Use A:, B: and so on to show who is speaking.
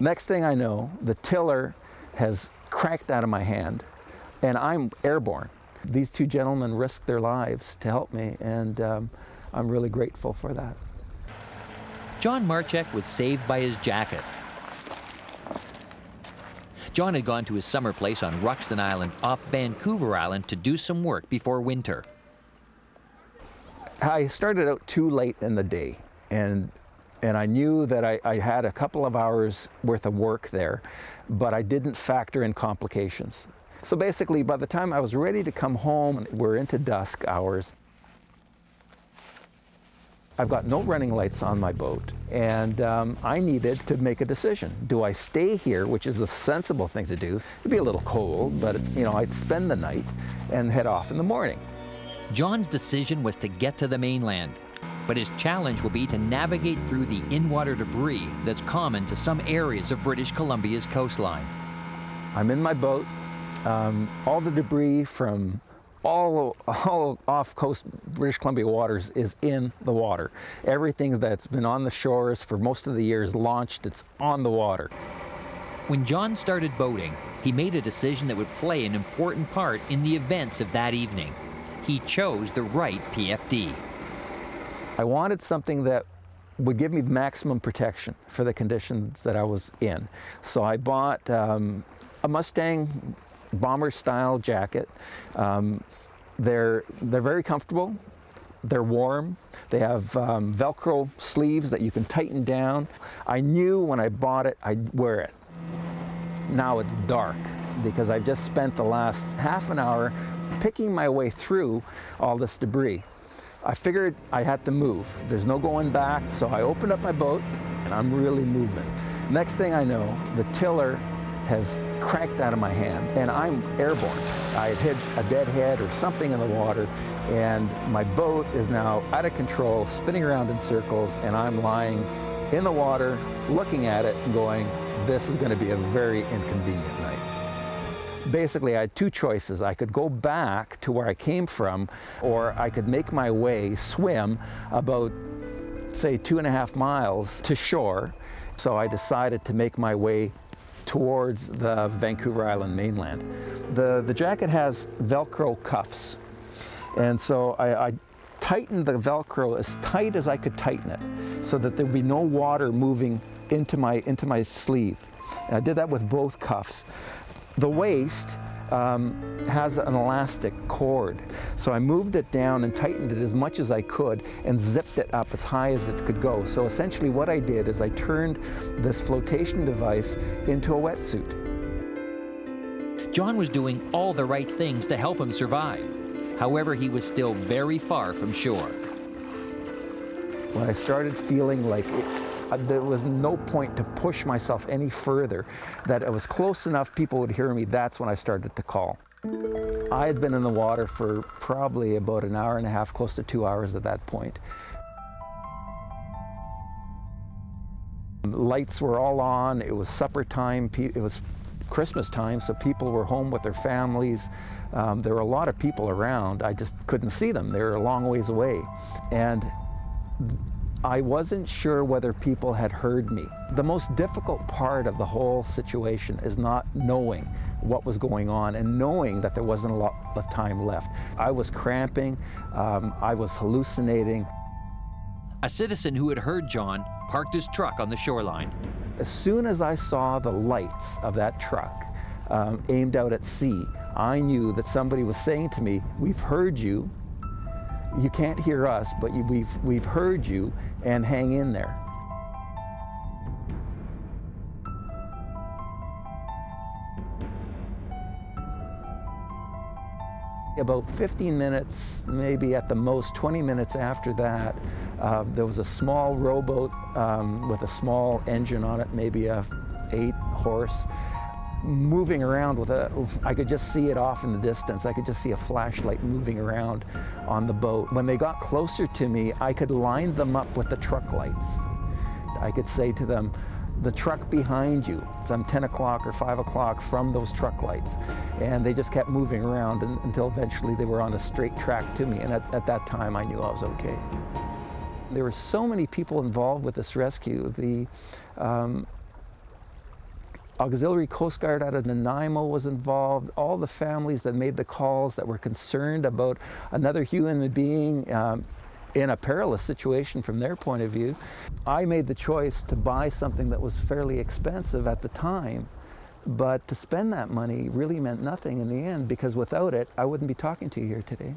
A: Next thing I know, the tiller has cracked out of my hand and I'm airborne. These two gentlemen risked their lives to help me, and I'm really grateful for that.
B: John Marczyk was saved by his jacket. John had gone to his summer place on Ruxton Island off Vancouver Island to do some work before winter.
A: I started out too late in the day, and I knew that I had a couple of hours worth of work there, but I didn't factor in complications. So basically, by the time I was ready to come home, we're into dusk hours. I've got no running lights on my boat, and I needed to make a decision. Do I stay here, which is the sensible thing to do? It'd be a little cold, but you know, I'd spend the night and head off in the morning.
B: John's decision was to get to the mainland, but his challenge will be to navigate through the in-water debris that's common to some areas of British Columbia's coastline.
A: I'm in my boat. All the debris from all off-coast British Columbia waters is in the water. Everything that's been on the shores for most of the year is launched, it's on the water.
B: When John started boating, he made a decision that would play an important part in the events of that evening. He chose the right PFD.
A: I wanted something that would give me maximum protection for the conditions that I was in. So I bought a Mustang bomber-style jacket. They're very comfortable. They're warm. They have Velcro sleeves that you can tighten down. I knew when I bought it, I'd wear it. Now it's dark because I've just spent the last half an hour picking my way through all this debris. I figured I had to move. There's no going back, so I opened up my boat and I'm really moving. Next thing I know, the tiller has cracked out of my hand and I'm airborne. I had hit a dead head or something in the water, and my boat is now out of control, spinning around in circles, and I'm lying in the water looking at it and going, this is going to be a very inconvenient night. Basically, I had two choices. I could go back to where I came from, or I could make my way, swim about, say, 2.5 miles to shore. So I decided to make my way towards the Vancouver Island mainland. The jacket has Velcro cuffs, and so I tightened the Velcro as tight as I could tighten it so that there would be no water moving into my sleeve. And I did that with both cuffs. The waist has an elastic cord, so I moved it down and tightened it as much as I could and zipped it up as high as it could go. So essentially what I did is I turned this flotation device into a wetsuit.
B: John was doing all the right things to help him survive. However, he was still very far from shore.
A: When I started feeling like there was no point to push myself any further, that it was close enough people would hear me, that's when I started to call. I had been in the water for probably about 1.5 hours, close to 2 hours at that point. Lights were all on, it was supper time, it was Christmas time, so people were home with their families. There were a lot of people around, I just couldn't see them, they were a long ways away. And I wasn't sure whether people had heard me. The most difficult part of the whole situation is not knowing what was going on and knowing that there wasn't a lot of time left. I was cramping, I was hallucinating.
B: A citizen who had heard John parked his truck on the shoreline.
A: As soon as I saw the lights of that truck aimed out at sea, I knew that somebody was saying to me, we've heard you. You can't hear us, but we've heard you, and hang in there. About 15 minutes, maybe at the most 20 minutes after that, there was a small rowboat with a small engine on it, maybe a 8-horse, moving around with I could just see it off in the distance. I could just see a flashlight moving around on the boat. When they got closer to me, I could line them up with the truck lights. I could say to them, the truck behind you, some 10 o'clock or 5 o'clock from those truck lights. And they just kept moving around until eventually they were on a straight track to me. And at that time, I knew I was okay. There were so many people involved with this rescue. Auxiliary Coast Guard out of Nanaimo was involved, all the families that made the calls that were concerned about another human being in a perilous situation from their point of view. I made the choice to buy something that was fairly expensive at the time, but to spend that money really meant nothing in the end, because without it, I wouldn't be talking to you here today.